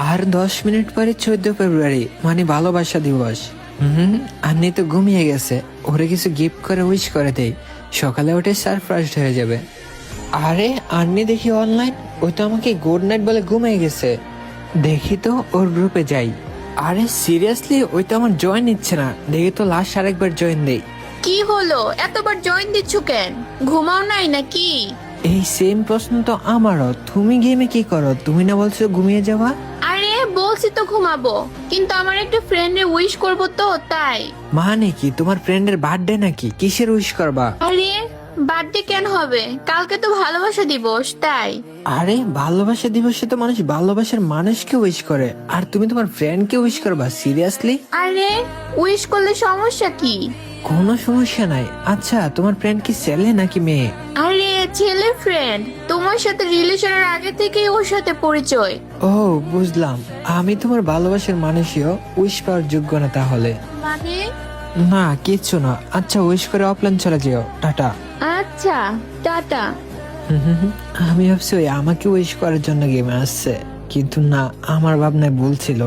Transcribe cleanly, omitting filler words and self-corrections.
আর 10 minute পরে 14 ফেব্রুয়ারি, মানে ভালোবাসা দিবস। আন্নি তো ঘুমিয়ে গেছে, ওরে কিছু গিফট করে উইশ করে দেই, সকালে উঠে সারপ্রাইজড হয়ে যাবে। আরে আন্নি দেখি অনলাইন, ওই তো আমাকে গুড নাইট বলে ঘুমিয়ে গেছে। দেখি তো ওর গ্রুপে যাই। আরে সিরিয়াসলি, ওই তো আমার জয়েন নিচ্ছে না, দেখি তো লাস্ট আরেকবার জয়েন দেই। কি হলো, এতবার জয়েন দিচ্ছ কেন? ঘুমাও নাই নাকি? এই সেম প্রশ্ন তো আমারও। তুমি গেমে কি করো? তুমি না বলছো ঘুমিয়ে যাওয়া? আরে বলছি তো ঘুমাবো, কিন্তু আমার একটা ফ্রেন্ডে উইশ করবো তো তাই। মানে কি, তোমার ফ্রেন্ডের বার্থডে নাকি? কিসের উইশ করবা? আরে বার্থডে কেন হবে? কালকে তো ভালোবাসা দিবস তাই। আরে ভালোবাসা দিবসে তো মানুষ ভালোবাসার মানুষকে উইশ করে, আর তুমি তোমার ফ্রেন্ডকে উইশ করবা? সিরিয়াসলি? আরে উইশ করলে সমস্যা কি? কোনো সমস্যা নাই। আচ্ছা, তোমার ফ্রেন্ড কি ছেলে নাকি মেয়ে? আরে ছেলে ফ্রেন্ড, তোমার সাথে রিলেশনের আগে থেকেই ওর সাথে পরিচয়। ও বুঝলাম, আমি তোমার ভালোবাসার মানুষও উইশ পাওয়ার যোগ্য না তাহলে? মানে? না কিচ্ছু না। আচ্ছা উইশ করে অফলাইন চলে যেও, টাটা। আচ্ছা টাটা। আমি ভাবছি ওই আমাকে উইশ করার জন্য গেমে আসছে, কিন্তু না, আমার ভাবনায় ভুল ছিল।